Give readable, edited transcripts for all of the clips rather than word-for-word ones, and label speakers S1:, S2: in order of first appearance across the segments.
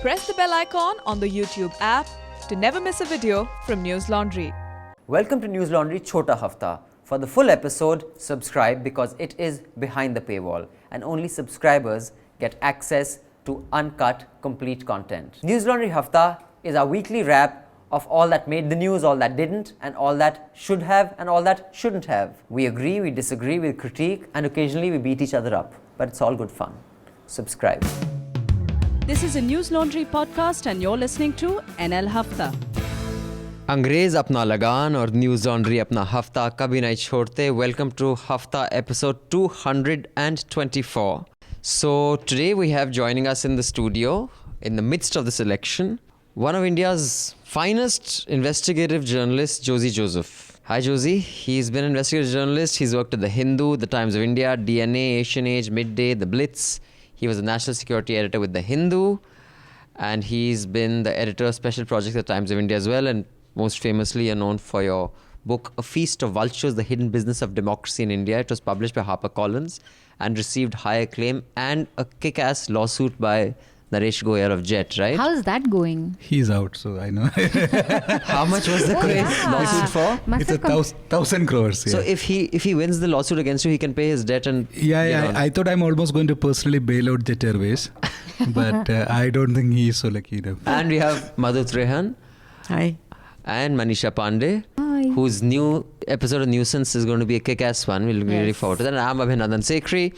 S1: Press the bell icon on the YouTube app to never miss a video from News Laundry.
S2: Welcome to News Laundry Chhota Hafta. For the full episode, subscribe because it is behind the paywall and only subscribers get access to uncut, complete content. News Laundry Hafta is our weekly wrap of all that made the news, all that didn't, and all that should have and all that shouldn't have. We agree, we disagree, we critique, and occasionally we beat each other up. But it's all good fun. Subscribe.
S3: This is a News Laundry podcast and you're listening to NL Hafta.
S4: अंग्रेज अपना लगान और news laundry अपना हफ्ता कभी नहीं छोड़ते. Welcome to Hafta episode 224. So today we have joining us in the studio, in the midst of this election, one of India's finest investigative journalists, Josy Joseph. Hi Josy, he's been an investigative journalist. He's worked at The Hindu, The Times of India, DNA, Asian Age, Midday, The Blitz. He was the national security editor with The Hindu, and he's been the editor of special projects at The Times of India as well, and most famously you're known for your book, A Feast of Vultures, The Hidden Business of Democracy in India. It was published by HarperCollins and received high acclaim and a kick-ass lawsuit by Naresh Goyal of Jet, right?
S5: How's that going?
S6: He's out, so I know.
S4: How much was the lawsuit for?
S6: It's 1,000 crores. Yeah.
S4: So if he wins the lawsuit against you, he can pay his debt and...
S6: Yeah. I thought I'm almost going to personally bail out Jet Airways. But I don't think he's so lucky enough.
S4: And we have Madhu Trehan.
S7: Hi.
S4: And Manisha Pande, whose new episode of Nuisance is going to be a kick-ass one. We'll be really forward to that. And I'm Abhinandan Sekhri.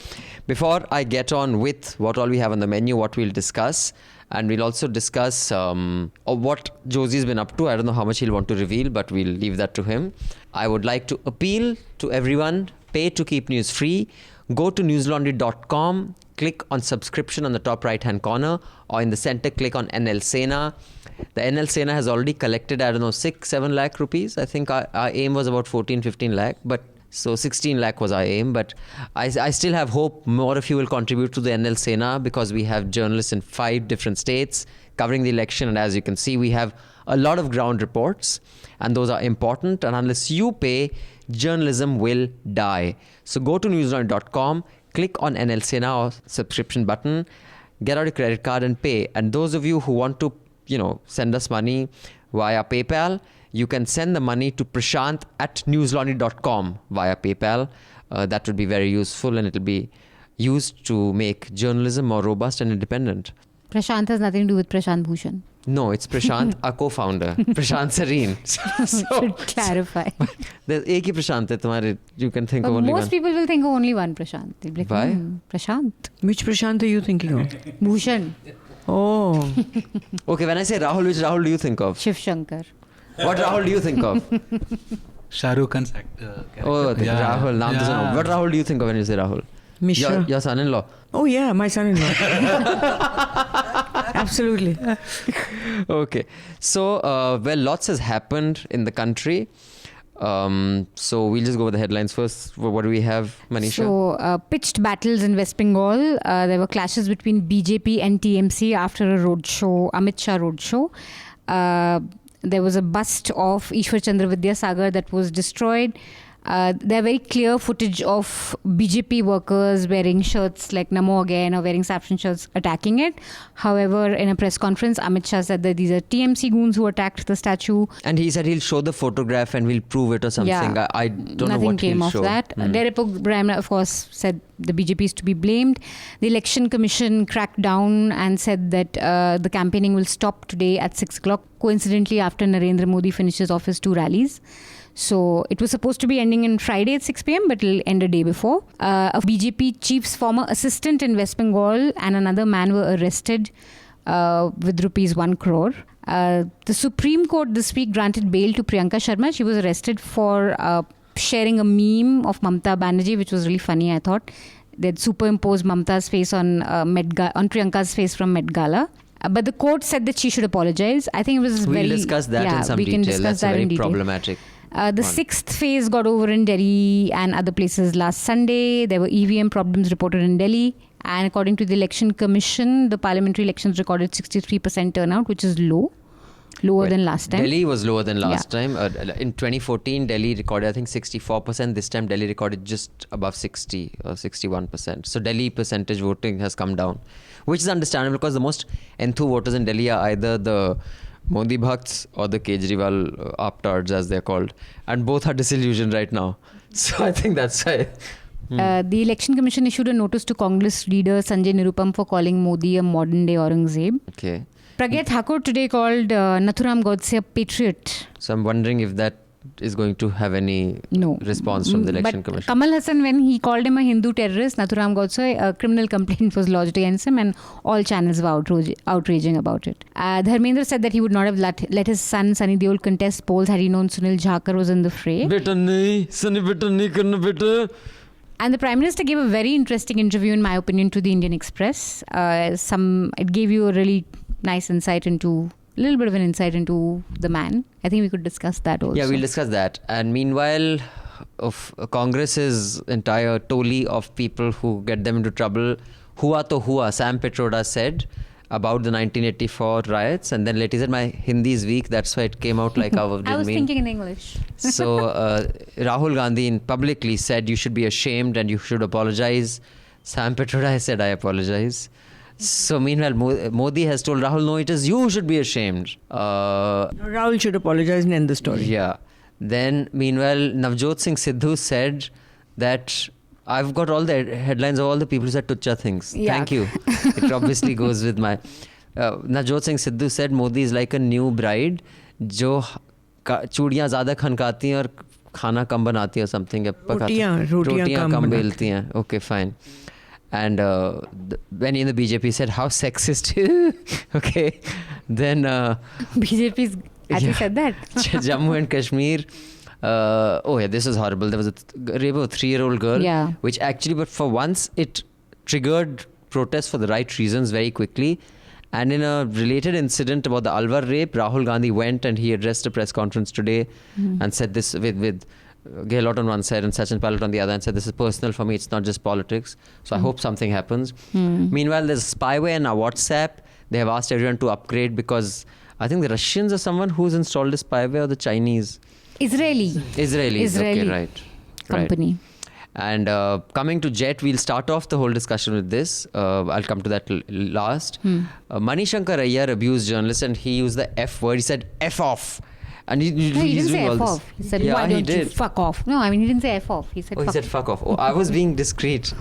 S4: Before I get on with what all we have on the menu, what we'll discuss, and we'll also discuss what Josy's been up to. I don't know how much he'll want to reveal, but we'll leave that to him. I would like to appeal to everyone, pay to keep news free. Go to newslaundry.com, click on subscription on the top right-hand corner, or in the center, click on NL Sena. The NL Sena has already collected, 6-7 lakh rupees. I think our aim was about 14-15 lakh, but so 16 lakh was our aim. But I still have hope more of you will contribute to the NL Sena because we have journalists in 5 different states covering the election. And as you can see, we have a lot of ground reports and those are important. And unless you pay, journalism will die. So go to newslaundry.com, click on NL Sena or subscription button, get out your credit card and pay. And those of you who want to send us money via PayPal, you can send the money to Prashant at newslaundry.com via PayPal. That would be very useful and it'll be used to make journalism more robust and independent.
S5: Prashant has nothing to do with Prashant Bhushan.
S4: No, it's Prashant, our co-founder, Prashant Serene.
S5: Should clarify.
S4: There's एक ही Prashant है तुम्हारे. You can think of only one.
S5: Most people will think of only one Prashant. They'll be like,
S4: Why?
S5: Prashant.
S7: Which Prashant are you thinking of?
S5: Bhushan.
S7: Oh.
S4: Okay, when I say Rahul, which Rahul do you think of?
S5: Shiv Shankar.
S4: What Rahul do you think of?
S6: Shah Rukh Khan's character.
S4: Oh, Rahul. Naam to suno. What Rahul do you think of when you say Rahul?
S7: Mishra.
S4: Your son-in-law.
S7: Oh yeah, my son-in-law. Absolutely.
S4: Okay. So, lots has happened in the country. So we'll just go with the headlines first. What do we have, Manisha?
S5: So, pitched battles in West Bengal. There were clashes between BJP and TMC after a roadshow, Amit Shah roadshow. There was a bust of Ishwar Chandra Vidyasagar that was destroyed. There are very clear footage of BJP workers wearing shirts like Namo Again or wearing saffron shirts attacking it. However, in a press conference, Amit Shah said that these are TMC goons who attacked the statue.
S4: And he said he'll show the photograph and we'll prove it or something.
S5: Yeah.
S4: I don't know
S5: Nothing
S4: what
S5: came
S4: he'll
S5: of
S4: show.
S5: that. Derepo Brahmana, of course, said the BJP is to be blamed. The Election Commission cracked down and said that the campaigning will stop today at 6 o'clock, coincidentally after Narendra Modi finishes off his 2 rallies. So it was supposed to be ending on Friday at 6 p.m. but it'll end a day before. A BJP chief's former assistant in West Bengal and another man were arrested with rupees 1 crore. The Supreme Court this week granted bail to Priyanka Sharma. She was arrested for sharing a meme of Mamata Banerjee, which was really funny, I thought. They'd superimposed Mamata's face on Priyanka's face from Met Gala. But the court said that she should apologize. I think it was
S4: We'll discuss that in some detail. That's very problematic.
S5: The 6th phase got over in Delhi and other places last Sunday. There were EVM problems reported in Delhi. And according to the Election Commission, the parliamentary elections recorded 63% turnout, which is lower than last time.
S4: Delhi was lower than last time. In 2014, Delhi recorded, I think, 64%. This time, Delhi recorded just above 60 or 61%. So Delhi percentage voting has come down. which is understandable because the most enthu voters in Delhi are either the Modi Bhakts or the Kejriwal aptards, as they're called. And both are disillusioned right now. So I think that's why.
S5: The Election Commission issued a notice to Congress leader Sanjay Nirupam for calling Modi a modern-day Aurangzeb.
S4: Okay.
S5: Pragya Thakur today called Nathuram Godse a patriot.
S4: So I'm wondering if that is going to have any response from the Election Commission.
S5: Kamal Hassan, when he called him a Hindu terrorist, Nathuram Godse, a criminal complaint was lodged against him and all channels were outraging about it. Dharmendra said that he would not have let his son Sunny Deol contest polls had he known Sunil Jhakar was in the fray.
S4: Beta nahi, Sunny beta nahi karna beta.
S5: And the Prime Minister gave a very interesting interview, in my opinion, to the Indian Express. It gave you a really nice insight into, a little bit of an insight into the man. I think we could discuss that also.
S4: Yeah, we'll discuss that. And meanwhile, of Congress's entire tolley of people who get them into trouble, hua to hua, Sam Petroda said about the 1984 riots. And then later he said, my Hindi is weak, that's why it came out like I didn't
S5: I was
S4: mean.
S5: thinking in English.
S4: So Rahul Gandhi publicly said you should be ashamed and you should apologize. Sam Petroda said, I apologize. So meanwhile, Modi has told Rahul, no, it is you who should be ashamed.
S7: Rahul should apologize and end the story.
S4: Yeah. Then meanwhile, Navjot Singh Sidhu said that I've got all the headlines of all the people who said tucha things.
S5: Yeah.
S4: Thank you. It obviously goes with my... Navjot Singh Sidhu said Modi is like a new bride जो चूड़ियाँ ज़्यादा खनकाती हैं और खाना कम बनाती है something. रोटियाँ कम बेलती हैं. Okay, fine. And when in the BJP said how sexist. Okay. Then
S5: BJP's actually said that.
S4: Jammu and Kashmir. This is horrible. There was a rape of a 3-year-old girl.
S5: Yeah.
S4: Which actually, but for once, it triggered protests for the right reasons very quickly. And in a related incident about the Alwar rape, Rahul Gandhi went and he addressed a press conference today and said this with Gehlot on one side and Sachin Pilot on the other, and said this is personal for me, it's not just politics. So I hope something happens. Meanwhile, there's spyware in our WhatsApp. They have asked everyone to upgrade because I think the Russians are someone who's installed the spyware, or the Chinese. Israelis. Okay, right.
S5: Company.
S4: And coming to Jet, we'll start off the whole discussion with this. I'll come to that last. Manishankar Ayyar abused journalists and he used the F word. He said F off. And
S5: He didn't say F off. He said, why don't you fuck off? No, I mean, he didn't say F off. He said fuck off.
S4: He said fuck off. Oh, I was being discreet.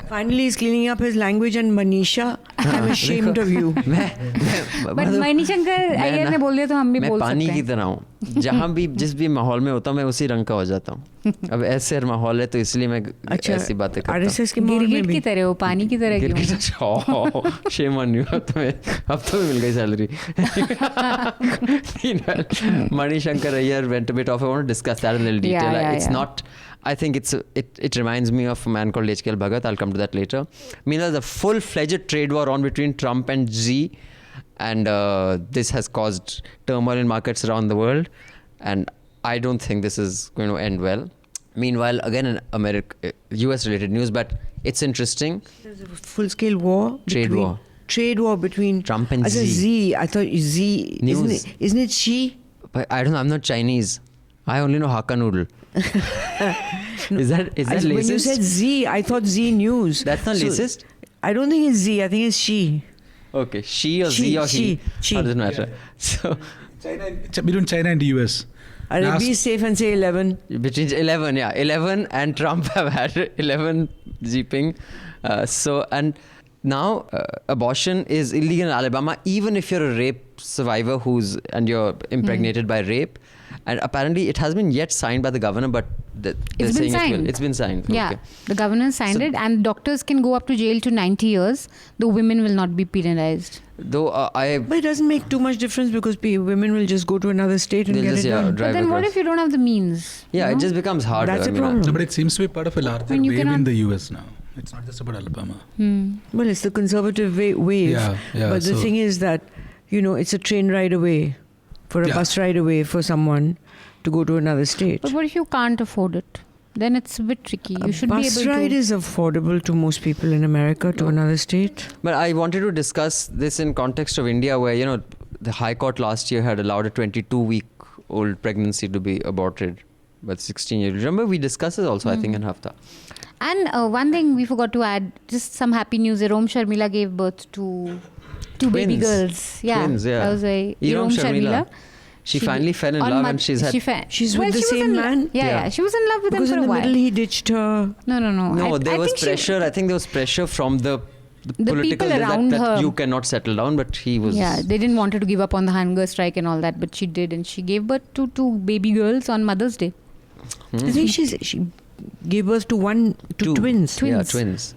S7: Finally, he's cleaning up his language, and Manisha, I'm ashamed of you.
S5: But Manishankar Ayyar ने बोल दिया तो हम भी बोल सकते हैं.
S4: मैं पानी की तरह हूँ. जहाँ भी जिस भी माहौल में होता हूँ मैं उसी रंग का हो जाता हूँ. अब ऐसे माहौल है तो इसलिए मैं ऐसी बातें करता हूँ.
S7: RSS के माहौल में
S5: गिरगिट
S7: भी.
S5: की तरह हो, पानी की तरह क्यों?
S4: Shame on you. अब तो मिल गई salary. Manishankar Ayyar went a bit off. I want to discuss that in a little detail. It's not. I think it reminds me of a man called HKL Bhagat. I'll come to that later. Meanwhile, the full-fledged trade war on between Trump and Xi, and this has caused turmoil in markets around the world, and I don't think this is going to end well. Meanwhile, again in US-related news, but it's interesting.
S7: There's a full-scale war. Trade war between
S4: Trump and
S7: Xi. I thought Xi.
S4: News.
S7: Isn't it Xi?
S4: But I don't know. I'm not Chinese. I only know Hakka noodle. Is that racist?
S7: When you said Z, I thought Z News.
S4: That's not racist?
S7: I don't think it's Z. I think it's she.
S4: Okay. She or Z or he?
S7: She.
S4: Doesn't matter. So,
S6: between China and the US.
S7: I'll be safe and say 11.
S4: Between 11, yeah. 11 and Trump have had 11 Jeeping. And now abortion is illegal in Alabama, even if you're a rape survivor and you're impregnated by rape. And apparently it hasn't been yet signed by the governor, but
S5: It's been signed.
S4: It's been signed.
S5: Yeah,
S4: okay.
S5: The governor signed it, and doctors can go up to jail to 90 years, though women will not be penalized.
S4: Though
S7: But it doesn't make too much difference because women will just go to another state and get it done.
S5: But then what if you don't have the means?
S4: Yeah, it just becomes harder.
S7: That's a problem.
S6: No, but it seems to be part of a larger wave in the US now. It's not just about Alabama.
S7: Well, it's the conservative wave.
S6: Yeah,
S7: but the thing is that, it's a train ride away, a bus ride away for someone to go to another state.
S5: But what if you can't afford it? Then it's a bit tricky. You should be able to.
S7: Bus ride is affordable to most people in America to another state.
S4: But I wanted to discuss this in context of India, where, the High Court last year had allowed a 22-week-old pregnancy to be aborted by 16 years. Remember, we discussed this also, I think, in Hafta.
S5: And one thing we forgot to add, just some happy news. Rom Sharmila gave birth to two baby girls. Yeah,
S4: Twins, yeah.
S5: that was a
S4: Rom
S5: Sharmila.
S4: She finally fell in love and she's had...
S7: She's with the same man?
S5: Yeah, she was in love with
S7: Because
S5: him for
S7: in
S5: a
S7: the
S5: while.
S7: middle he ditched her.
S5: No.
S4: There was pressure. I think there was pressure from the political
S5: people around
S4: that
S5: her.
S4: you cannot settle down, but he was...
S5: Yeah, they didn't want her to give up on the hunger strike and all that, but she did, and she gave birth to two baby girls on Mother's Day.
S7: I think she gave birth to
S4: Two.
S7: twins.
S4: Yeah, twins.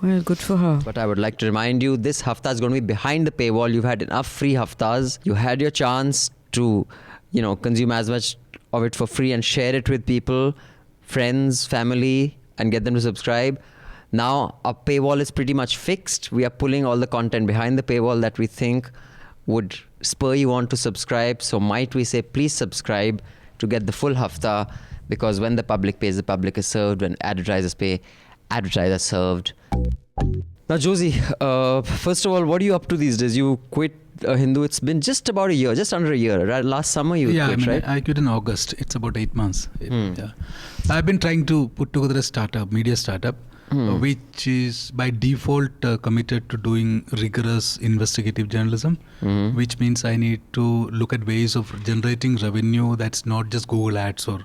S7: Well, good for her.
S4: But I would like to remind you, this Hafta is going to be behind the paywall. You've had enough free Haftas. You had your chance to, consume as much of it for free and share it with people, friends, family, and get them to subscribe. Now, our paywall is pretty much fixed. We are pulling all the content behind the paywall that we think would spur you on to subscribe. So might we say, please subscribe to get the full Hafta, because when the public pays, the public is served. When advertisers pay, advertisers served. Now, Josy, first of all, what are you up to these days? You quit Hindu. It's been just about a year, just under a year. Right? Last summer you quit, right?
S6: I quit in August. It's about 8 months. Yeah. I've been trying to put together a media startup, which is by default committed to doing rigorous investigative journalism, which means I need to look at ways of generating revenue that's not just Google ads or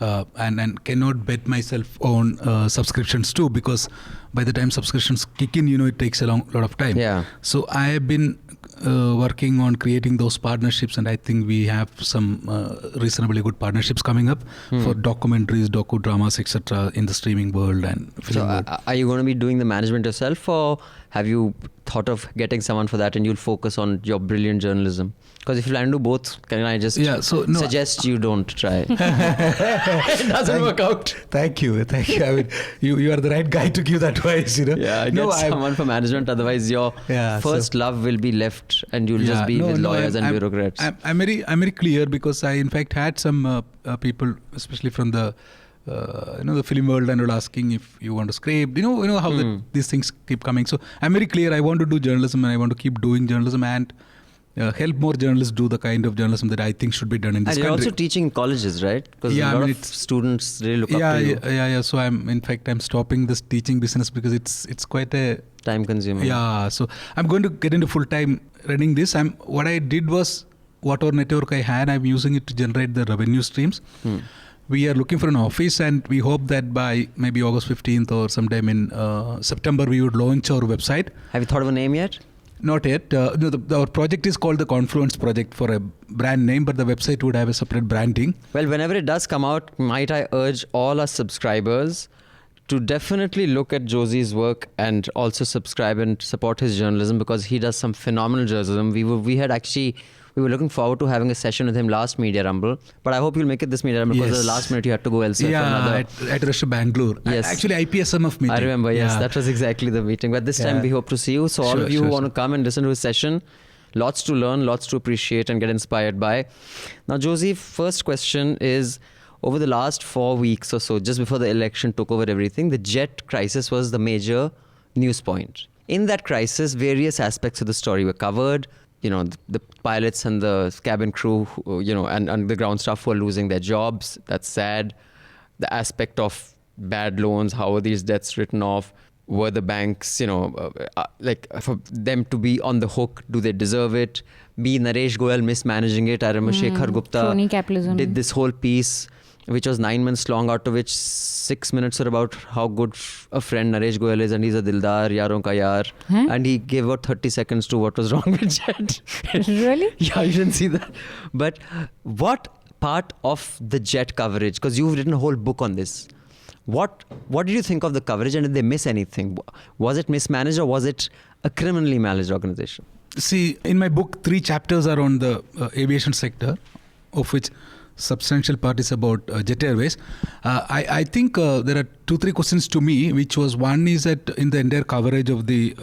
S6: and cannot bet myself on subscriptions too, because by the time subscriptions kick in, it takes a lot of time.
S4: Yeah.
S6: So I have been working on creating those partnerships, and I think we have some reasonably good partnerships coming up for documentaries, docu-dramas, etc. in the streaming world and film world.
S4: Are you going to be doing the management yourself, or have you thought of getting someone for that and you'll focus on your brilliant journalism? Because if you plan to do both, can I just suggest you don't try? It doesn't work out.
S6: Thank you. I mean, you are the right guy to give that advice,
S4: Yeah, get someone for management. Otherwise, your first love will be left, and you'll just be with lawyers and bureaucrats.
S6: I'm very clear, because I in fact had some people, especially from the the film world, and all asking if you want to script. How these things keep coming. So I'm very clear. I want to do journalism, and I want to keep doing journalism and help more journalists do the kind of journalism that I think should be done in this country.
S4: And you're also teaching in colleges, right? Because a lot of students really look up to you.
S6: Yeah. So I'm stopping this teaching business because it's quite a
S4: time consuming.
S6: Yeah. So I'm going to get into full time running this. What I did was, whatever network I had, I'm using it to generate the revenue streams. We are looking for an office, and we hope that by maybe August 15th or sometime in September, we would launch our website.
S4: Have you thought of a name yet?
S6: Not yet. Our project is called the Confluence Project for a brand name, but the website would have a separate branding.
S4: Well, whenever it does come out, might I urge all our subscribers to definitely look at Josy's work and also subscribe and support his journalism, because he does some phenomenal journalism. We were looking forward to having a session with him last Media Rumble, but I hope you'll make it this Media Rumble, because at the last minute you had to go elsewhere for another...
S6: at Rush Bangalore.
S4: Yes.
S6: Actually, IPSMF meeting.
S4: I remember, yes. That was exactly the meeting. But this time we hope to see you. So all of you who want to come and listen to his session, lots to learn, lots to appreciate and get inspired by. Now, Josy, first question is, over the last 4 weeks or so, just before the election took over everything, the jet crisis was the major news point. In that crisis, various aspects of the story were covered. The pilots and the cabin crew, and the ground staff who are losing their jobs. That's sad. The aspect of bad loans, how are these debts written off? Were the banks, for them to be on the hook, do they deserve it? B, Naresh Goyal mismanaging it. I remember Shekhar Gupta did this whole piece, which was 9 minutes long, out of which 6 minutes are about how good a friend Naresh Goyal is, and he's a dildar, yaron ka yaar. And he gave about 30 seconds to what was wrong with Jet.
S5: Really?
S4: Yeah, you didn't see that. But what part of the Jet coverage, because you've written a whole book on this, what did you think of the coverage, and did they miss anything? Was it mismanaged, or was it a criminally managed organization?
S6: See, in my book, 3 chapters are on the aviation sector, of which substantial part is about Jet Airways. I think there are 2-3 questions to me, which was, one is that in the entire coverage of the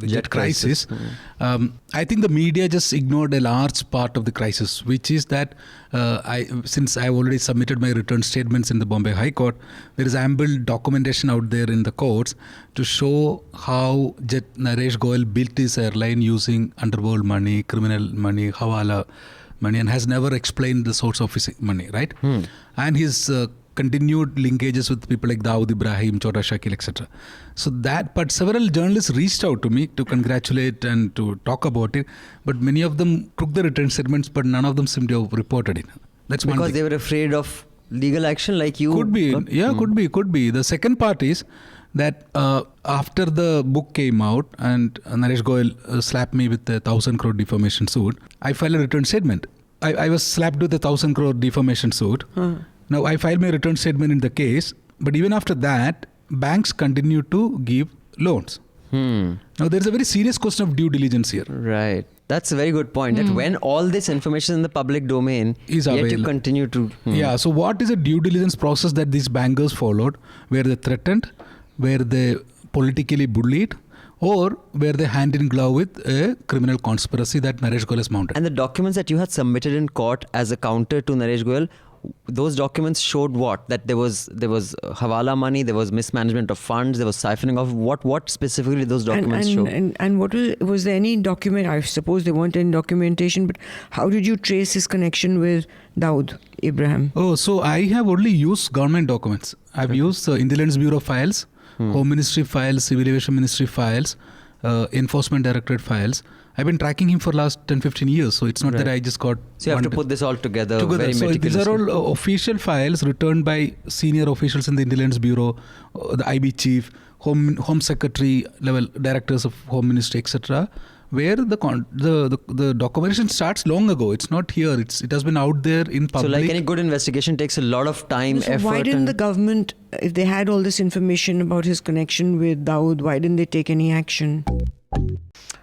S6: jet crisis, I think the media just ignored a large part of the crisis, which is that since I have already submitted my return statements in the Bombay High Court, there is ample documentation out there in the courts to show how Naresh Goyal built his airline using underworld money, criminal money, hawala money, and has never explained the source of his money, right? And his continued linkages with people like Dawood Ibrahim, Chhota Shakil, etc. So but several journalists reached out to me to congratulate and to talk about it. But many of them took the written statements, but none of them seemed to have reported it. That's one
S4: Because
S6: thing.
S4: they were afraid of legal action like you.
S6: Could be. Yeah, could be. The second part is that after the book came out and Naresh Goyal slapped me with a 1,000 crore defamation suit, I filed a return statement. I was slapped with a 1,000 crore defamation suit. Now I filed my return statement in the case, but even after that, banks continue to give loans. Now there's a very serious question of due diligence here.
S4: Right. That's a very good point. That when all this information in the public domain
S6: Is
S4: yet you
S6: available.
S4: continue to.
S6: Yeah, so what is a due diligence process that these bankers followed, where they threatened, where they politically bullied, or where they hand in glove with a criminal conspiracy that Naresh Goyal has mounted?
S4: And the documents that you had submitted in court as a counter to Naresh Goyal, those documents showed what? That there was hawala money, there was mismanagement of funds, there was siphoning of what specifically those documents show?
S7: And what was there any document? I suppose there weren't any documentation, but how did you trace his connection with Dawood Ibrahim?
S6: Oh, so I have only used government documents. I've used Intelligence Bureau files, Home Ministry files, Civil Aviation Ministry files, Enforcement Directorate files. I've been tracking him for last 10-15 years, so it's not that I just got...
S4: So you have to put this all together very
S6: So these are
S4: meticulously.
S6: all official files returned by senior officials in the Intelligence Bureau, the IB chief, Home Secretary level, directors of Home Ministry, etc., where the documentation starts long ago. It's not here. It has been out there in public.
S4: So like any good investigation takes a lot of time,
S7: So
S4: effort.
S7: why didn't
S4: and
S7: the government, if they had all this information about his connection with Dawood, why didn't they take any action?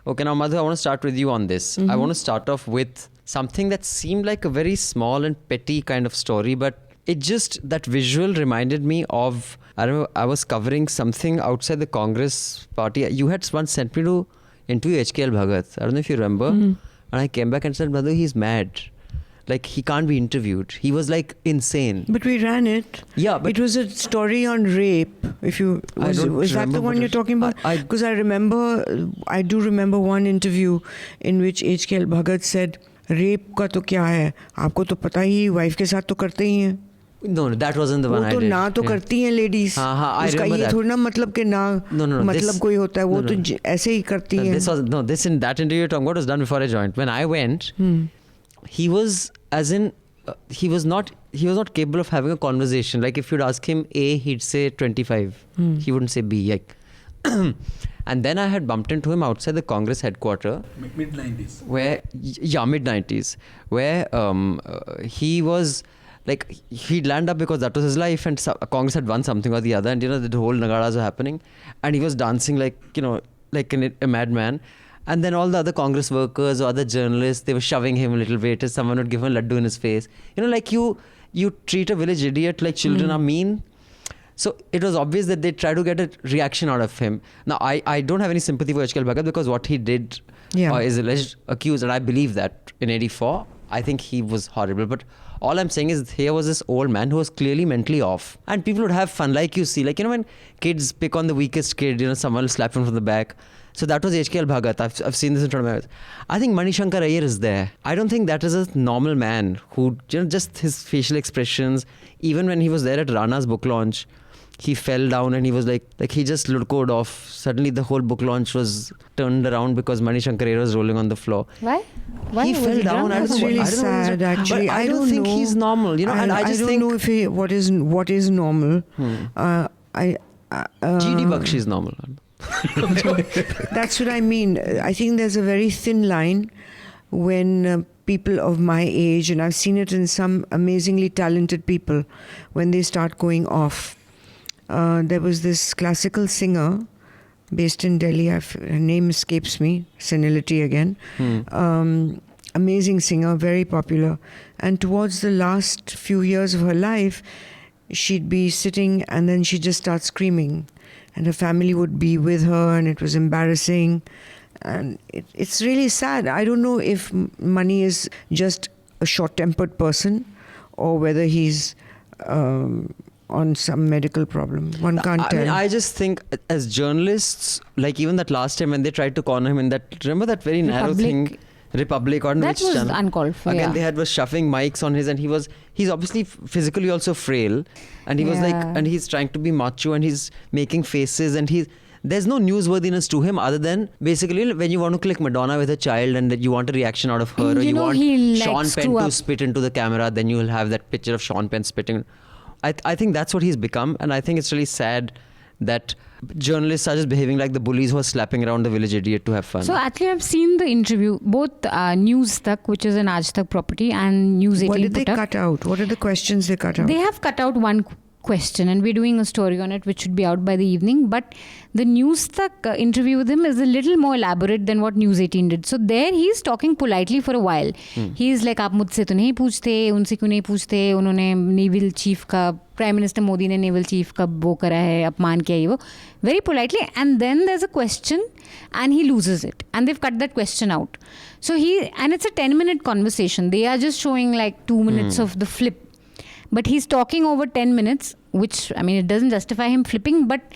S4: Okay, now Madhu, I want to start with you on this. I want to start off with something that seemed like a very small and petty kind of story, but that visual reminded me of, I don't know, I was covering something outside the Congress party. You had once sent me to interview HKL Bhagat. I don't know if you remember. And I came back and said, Madhu, he's mad. Like, he can't be interviewed. He was like insane.
S7: But we ran it.
S4: Yeah, but
S7: it was a story on rape. Was that the one you're talking about? Because I do remember one interview in which HKL Bhagat said, "Rape का तो क्या है? आपको तो पता ही, wife के साथ तो करते ही हैं."
S4: No, that wasn't the one
S7: वो
S4: I
S7: तो
S4: did.
S7: ना तो करती हैं लेडीज.
S4: I
S7: उसका
S4: remember
S7: ये
S4: that.
S7: थोड़ी ना मतलब कि ना मतलब कोई होता है. वो तो ऐसे ही करती हैं.
S4: This in that interview you're talking about was done before I joined. When I went, he was he was not capable of having a conversation. Like if you'd ask him A, he'd say 25. He wouldn't say B. Like, and then I had bumped into him outside the Congress headquarters.
S6: Mid-90s.
S4: Mid-90s. Where he was... Like, he'd land up because that was his life, and Congress had won something or the other, and the whole nagaras were happening, and he was dancing like a madman. And then all the other Congress workers or other journalists, they were shoving him a little bit, someone would give him a laddu in his face. Like you treat a village idiot like children are mean. So it was obvious that they try to get a reaction out of him. Now, I don't have any sympathy for HKL Bhagat because what he did is alleged, accused, and I believe that in 84, I think he was horrible. But all I'm saying is here was this old man who was clearly mentally off. And people would have fun, like you see. Like, when kids pick on the weakest kid, someone will slap him from the back. So that was HKL Bhagat. I've seen this in front of my eyes. I think Manishankar Iyer is there. I don't think that is a normal man who, just his facial expressions, even when he was there at Rana's book launch, he fell down and he was like he just ludcoed off. Suddenly the whole book launch was turned around because Manishankar Iyer was rolling on the floor.
S5: Why?
S4: He fell down.
S7: That's really sad, actually.
S4: I don't think
S7: know.
S4: he's normal. And I just
S7: don't know if what is normal.
S4: GD Bakshi is normal.
S7: That's what I mean. I think there's a very thin line when people of my age, and I've seen it in some amazingly talented people, when they start going off. There was this classical singer based in Delhi. Her name escapes me. Senility again. Amazing singer, very popular. And towards the last few years of her life, she'd be sitting and then she'd just start screaming. And her family would be with her, and it was embarrassing. And it's really sad. I don't know if Mani is just a short-tempered person or whether he's on some medical problem. One can't tell.
S4: I mean, I just think as journalists, like even that last time when they tried to corner him in that, remember that very narrow thing? Republic or
S5: That
S4: which
S5: was
S4: channel?
S5: uncalled for.
S4: Again,
S5: yeah.
S4: they had was shoving mics on his, and he's obviously physically also frail, and he was like,
S5: Yeah.
S4: and he's trying to be macho, and he's making faces, and there's no newsworthiness to him other than basically when you want to click Madonna with a child and that you want a reaction out of her, or
S5: You
S4: you
S5: know,
S4: want
S5: he
S4: Sean
S5: likes
S4: Penn
S5: to
S4: to
S5: up-
S4: spit into the camera, then you will have that picture of Sean Penn spitting. I think that's what he's become, and I think it's really sad that journalists are just behaving like the bullies who are slapping around the village idiot to have fun.
S5: So actually, I've seen the interview, both News Tak, which is an Aaj Tak property, and News 18
S7: What did they
S5: put up.
S7: cut out? What are the questions they cut out?
S5: They have cut out one question, and we're doing a story on it, which should be out by the evening. But the News Tak interview with him is a little more elaborate than what News 18 did. So there, he's talking politely for a while. He's like, "आप मुझसे तो नहीं पूछते, उनसे क्यों नहीं पूछते? उन्होंने नेवल चीफ का, प्राइम मिनिस्टर मोदी ने नेवल चीफ का वो करा है, अपमान किया है वो." Very politely, and then there's a question, and he loses it, and they've cut that question out. So and it's a 10-minute conversation. They are just showing like 2 minutes of the flip. But he's talking over 10 minutes, which, I mean, it doesn't justify him flipping, but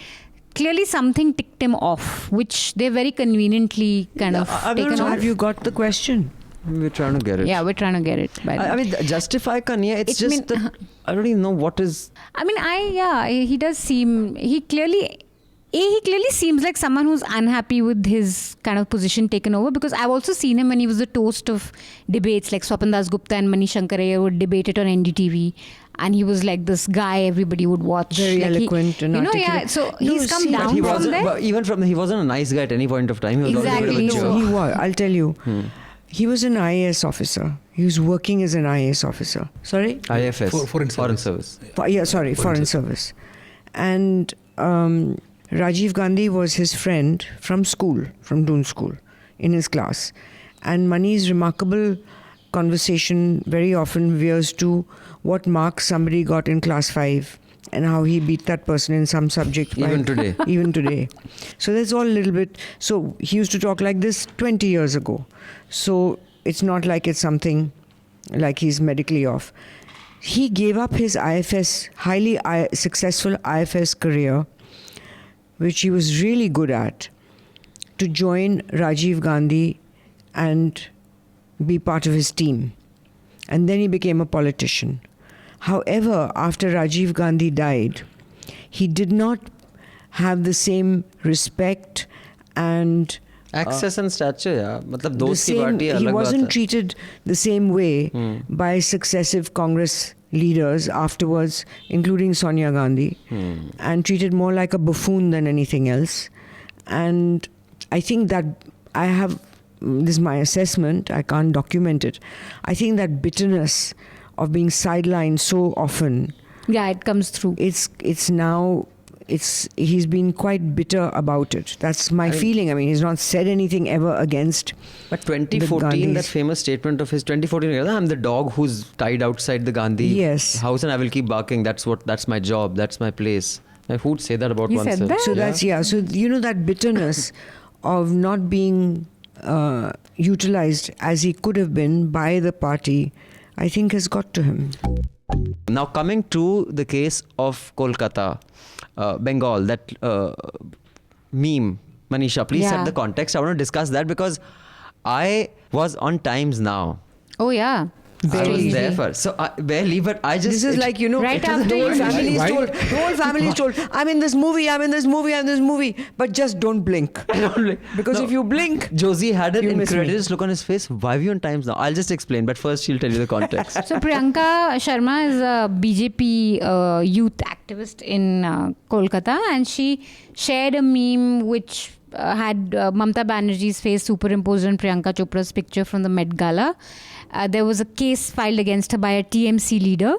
S5: clearly something ticked him off, which they very conveniently kind of taken
S7: So
S5: off.
S7: have you got the question?
S4: We're trying to get it.
S5: Yeah, we're trying to get it.
S4: I mean, justify Kanya, it's
S5: It
S4: just
S5: mean-
S4: that I don't even know what is.
S5: I mean, he does seem, he clearly seems like someone who's unhappy with his kind of position taken over, because I've also seen him when he was the toast of debates, like Swapan Das Gupta and Manish Shankaraya would debate it on NDTV, and he was like this guy everybody would watch.
S7: Very
S5: like
S7: eloquent and
S5: yeah.
S7: articulate.
S5: So
S7: No,
S5: he's come
S7: see, but
S5: down
S4: He
S5: from
S4: wasn't,
S5: there.
S4: but even from he wasn't a nice guy at any point of time. He was always a bit of a
S5: Exactly.
S4: jerk.
S7: No, he was. I'll tell you. He was an IAS officer. He was working as an IAS officer. Sorry?
S4: IFS.
S6: Foreign Service.
S7: Foreign Service. And Rajiv Gandhi was his friend from school, from Doon School, in his class. And Mani's remarkable conversation very often veers to what marks somebody got in class 5 and how he beat that person in some subject.
S4: Even today.
S7: Even today. So there's all a little bit. So he used to talk like this 20 years ago. So it's not like it's something like he's medically off. He gave up his IFS, highly successful IFS career, which he was really good at, to join Rajiv Gandhi and be part of his team. And then he became a politician. However, after Rajiv Gandhi died, he did not have the same respect and
S4: Access and stature, yeah. मतलब
S7: the
S4: दोस्त की
S7: same,
S4: party
S7: he
S4: अलग बात
S7: wasn't
S4: है.
S7: treated the same way by successive Congress leaders afterwards, including Sonia Gandhi, and treated more like a buffoon than anything else. And I think that this is my assessment, I can't document it. I think that bitterness of being sidelined so often,
S5: Yeah, it comes through.
S7: he's been quite bitter about it. That's my feeling. I mean, he's not said anything ever against.
S4: But
S7: the
S4: 2014, that
S7: Gandhis.
S4: famous statement of his 2014, I'm the dog who's tied outside the Gandhi
S7: Yes.
S4: house and I will keep barking. That's my job. That's my place. Like, who'd say that about
S5: He said
S4: oneself?
S5: that?
S7: So that's, so that bitterness of not being utilized as he could have been by the party, I think has got to him.
S4: Now coming to the case of Kolkata, Bengal, that meme, Manisha, please
S5: Yeah.
S4: set the context. I want to discuss that because I was on Times Now.
S5: Oh, yeah.
S4: I was there first. So barely, but I just...
S7: This is like,
S5: Right after
S7: the whole
S5: you-
S7: family is
S6: Why?
S7: told, the whole family is told, I'm in this movie, I'm in this movie, but just don't blink. Because if you blink,
S4: Josy had an
S7: you miss me.
S4: incredulous look on his face. Why are you on Times Now? I'll just explain, but first she'll tell you the context.
S5: So Priyanka Sharma is a BJP youth activist in Kolkata, and she shared a meme which had Mamata Banerjee's face superimposed on Priyanka Chopra's picture from the Met Gala. There was a case filed against her by a TMC leader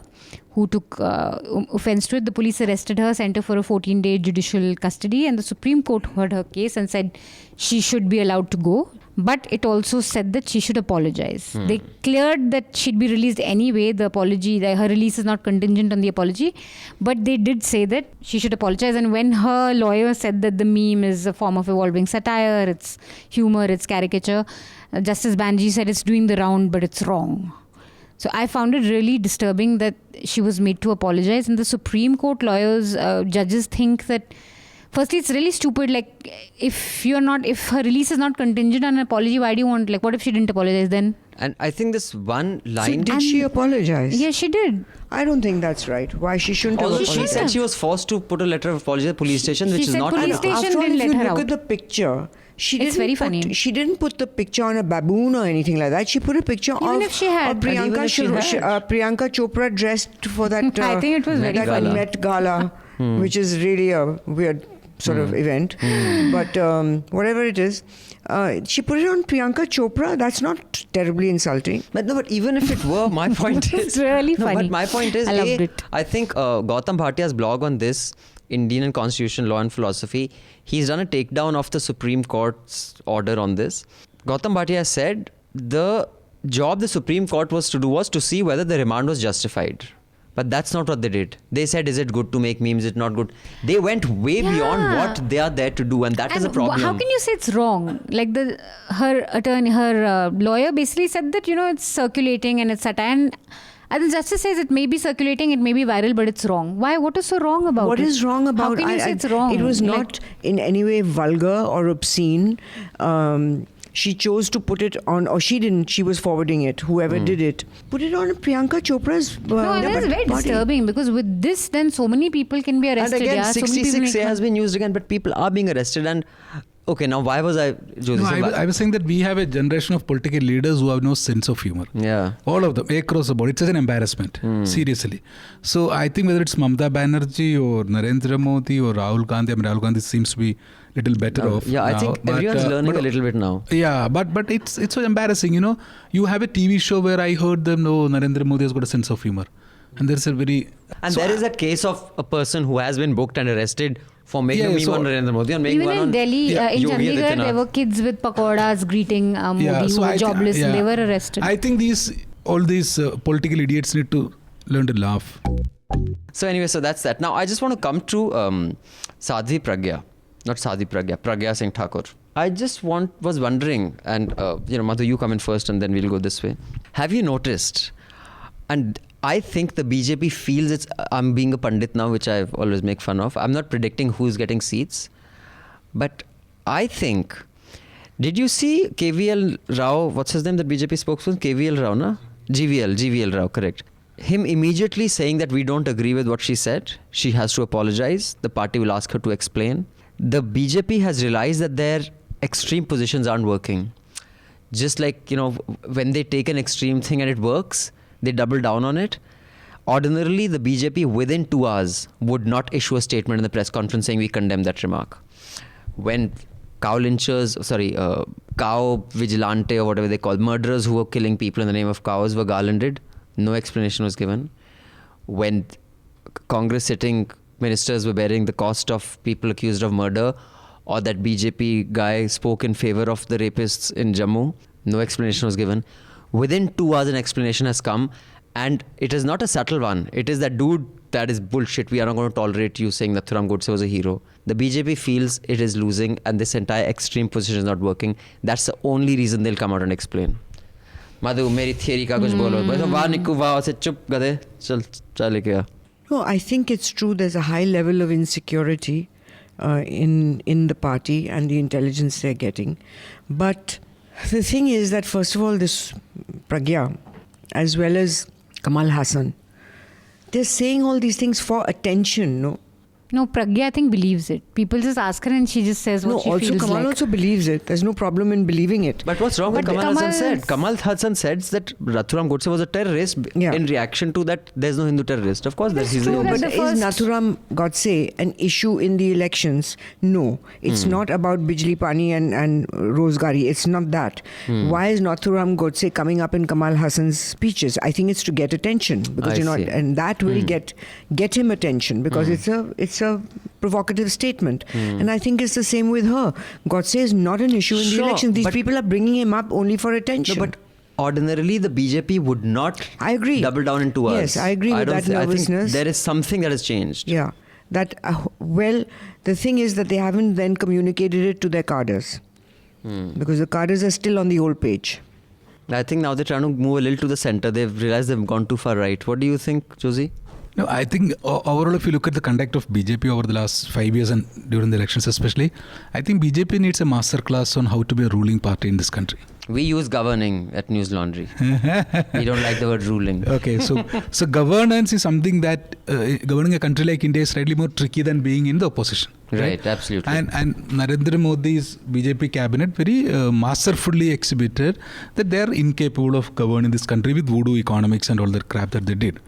S5: who took offense to it. The police arrested her, sent her for a 14-day judicial custody, and the Supreme Court heard her case and said she should be allowed to go. But it also said that she should apologize. They cleared that she'd be released anyway. The apology, her release is not contingent on the apology. But they did say that she should apologize. And when her lawyer said that the meme is a form of evolving satire, it's humor, it's caricature, Justice Banerjee said it's doing the round, but it's wrong. So I found it really disturbing that she was made to apologize. And the Supreme Court lawyers, judges think that firstly, it's really stupid. Like, if her release is not contingent on an apology, why do you want, like, what if she didn't apologize then?
S4: And I think this one
S7: So
S4: line.
S7: did she apologize?
S5: Yeah, she did.
S7: I don't think that's right. Why she shouldn't have
S4: Also,
S7: apologized?
S4: she said she was forced to put a letter of apology at the police station,
S5: She
S4: which is
S5: said
S4: not
S5: police
S4: allowed.
S5: station
S7: After all,
S5: didn't
S7: if
S5: let
S7: you
S5: her
S7: look
S5: out.
S7: at the picture,
S5: It's very funny.
S7: She didn't put the picture on a baboon or anything like that. She put a picture
S5: Even
S7: of
S5: if she had.
S7: of
S5: But
S7: Priyanka,
S4: even if she had.
S7: Priyanka Chopra dressed for that.
S5: I think it was very
S7: that
S4: funny.
S7: Met Gala, which is really a weird sort of event. But whatever it is, she put it on Priyanka Chopra. That's not terribly insulting.
S4: But even if it were, my point is
S5: It's really
S4: No,
S5: funny.
S4: but my point is,
S5: I loved it.
S4: I think Gautam Bhatia's blog on this, Indian and Constitution, Law and Philosophy, he's done a takedown of the Supreme Court's order on this. Gautam Bhatia said the job the Supreme Court was to do was to see whether the remand was justified. But that's not what they did. They said, is it good to make memes? Is it not good? They went way beyond what they are there to do, and that is a problem.
S5: How can you say it's wrong? Like her lawyer basically said that, it's circulating and it's satire. And the justice says it may be circulating, it may be viral, but it's wrong. Why? What is so wrong about it?
S7: What is wrong about
S5: How can you say it's wrong?
S7: It was
S5: Like-
S7: not in any way vulgar or obscene. She chose to put it on, or she didn't. She was forwarding it. Whoever did it, put it on Priyanka Chopra's.
S5: No, and that's very
S7: body.
S5: disturbing because with this, then so many people can be
S4: And
S5: arrested.
S4: again,
S5: So many people
S4: 66A
S5: make
S4: has been used again, but people are being arrested. And okay, now why was I... Josy,
S6: No,
S4: say
S6: I was saying that we have a generation of political leaders who have no sense of humor.
S4: Yeah.
S6: All of them, across the board. It's just an embarrassment, seriously. So I think whether it's Mamata Banerjee or Narendra Modi or Rahul Gandhi, Rahul Gandhi seems to be a little better off.
S4: Yeah, I
S6: now,
S4: think
S6: but,
S4: everyone's learning
S6: but-
S4: a little bit now.
S6: Yeah, but it's so embarrassing, You have a TV show where I heard them, Narendra Modi has got a sense of humor. And there's a very...
S4: And
S6: so
S4: there is that case of a person who has been booked and arrested for making a meme
S6: so-
S4: on Narendra Modi and making
S5: Even
S4: one
S5: in
S4: on
S5: Delhi, in
S4: Yogi
S5: Chandigarh,
S4: Adityanath.
S5: there were kids with pakoras greeting Modi who were jobless and they were arrested.
S6: I think all these political idiots need to learn to laugh.
S4: So anyway, so that's that. Now I just want to come to Sadhvi Pragya. Not Sadhvi Pragya, Pragya Singh Thakur. I just was wondering, and Madhu, you come in first and then we'll go this way. Have you noticed, and I think the BJP feels I'm being a Pandit now, which I always make fun of. I'm not predicting who's getting seats, but I think, did you see KVL Rao, what's his name, that BJP spokesman? KVL Rao, na? GVL Rao, correct. Him immediately saying that we don't agree with what she said. She has to apologize. The party will ask her to explain. The BJP has realized that their extreme positions aren't working. Just like, when they take an extreme thing and it works, they double down on it. Ordinarily, the BJP within 2 hours would not issue a statement in the press conference saying we condemn that remark. When cow vigilante or whatever they call, murderers who were killing people in the name of cows were garlanded, no explanation was given. When Congress sitting ministers were bearing the cost of people accused of murder, or that BJP guy spoke in favor of the rapists in Jammu, no explanation was given. Within 2 hours, an explanation has come, and it is not a subtle one. It is that, dude, that is bullshit. We are not going to tolerate you saying that Nathuram Godse was a hero. The BJP feels it is losing, and this entire extreme position is not working. That's the only reason they'll come out and explain. Madhu, मेरी theory का कुछ बोलो. बस वाह निकू वाह से चुप गधे चल लेके आ.
S7: No, I think it's true. There's a high level of insecurity in the party and the intelligence they're getting. But the thing is that, first of all, this Pragya, as well as Kamal Hassan, they're saying all these things for attention, no?
S5: No, Pragya, I think, believes it. People just ask her and she just says what she
S7: also
S5: feels
S7: Kamal
S5: like.
S7: also believes it. There's no problem in believing it.
S4: But what's wrong with
S5: But
S4: Kamal Hassan
S5: Kamal
S4: said?
S5: is-
S4: Kamal Hassan said that Nathuram Godse was a terrorist
S7: Yeah.
S4: in reaction to that there's no Hindu terrorist. Of course,
S5: That's
S4: he's
S5: true,
S4: a
S5: but
S7: But
S5: the
S7: is
S5: first-
S7: Nathuram Godse an issue in the elections? No. It's not about Bijli Pani and Rozgari. It's not that. Why is Nathuram Godse coming up in Kamal Hassan's speeches? I think it's to get attention, because
S4: I see.
S7: and that will get him attention, because it's a provocative statement. And I think it's the same with her. Godse is not an issue in the
S4: Sure,
S7: elections. These
S4: but-
S7: people are bringing him up only for attention.
S4: No, but ordinarily the BJP would not
S7: I agree.
S4: double down in 2 hours.
S7: Yes, I agree with
S4: don't
S7: that
S4: I think
S7: nervousness.
S4: there is something that has changed.
S7: Yeah. That, the thing is that they haven't then communicated it to their cadres. Because the cadres are still on the old page.
S4: I think now they're trying to move a little to the center. They've realized they've gone too far right. What do you think, Josy?
S6: No, I think overall, if you look at the conduct of BJP over the last 5 years and during the elections especially, I think BJP needs a masterclass on how to be a ruling party in this country.
S4: We use governing at News Laundry. We don't like the word ruling.
S6: Okay, so governance is something that governing a country like India is slightly more tricky than being in the opposition.
S4: Right, absolutely.
S6: And Narendra Modi's BJP cabinet very masterfully exhibited that they are incapable of governing this country with voodoo economics and all that crap that they did.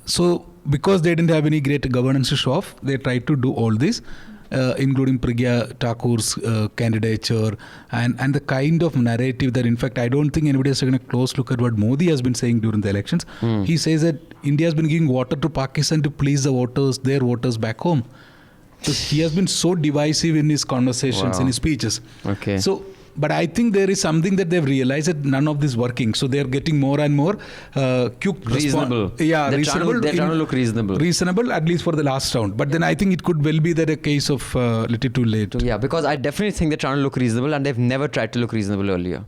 S6: So because they didn't have any great governance to show off, they tried to do all this. Including Pragya Thakur's candidature and the kind of narrative that, in fact, I don't think anybody has taken a close look at what Modi has been saying during the elections. He says that India has been giving water to Pakistan to please the voters, their voters back home. So he has been so divisive in his conversations, in his speeches.
S4: Okay.
S6: But I think there is something that they've realized that none of this is working. So they're getting more and more
S4: reasonable.
S6: They're
S4: reasonable. They're trying to look reasonable.
S6: Reasonable, at least for the last round. But then I think it could well be that a case of little too late.
S4: Yeah, because I definitely think they're trying to look reasonable and they've never tried to look reasonable earlier.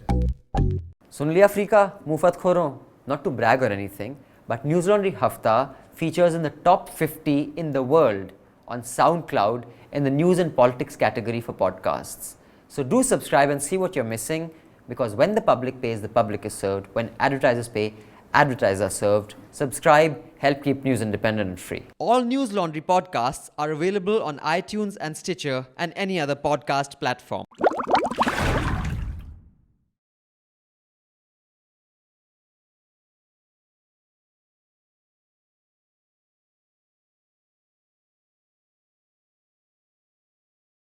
S2: सुन लिया Africa मुफत खोरों. Not to brag or anything, but News Laundry Hafta features in the top 50 in the world on SoundCloud in the news and politics category for podcasts. So do subscribe and see what you're missing, because when the public pays, the public is served. When advertisers pay, advertisers are served. Subscribe, help keep news independent and free.
S1: All News Laundry podcasts are available on iTunes and Stitcher and any other podcast platform.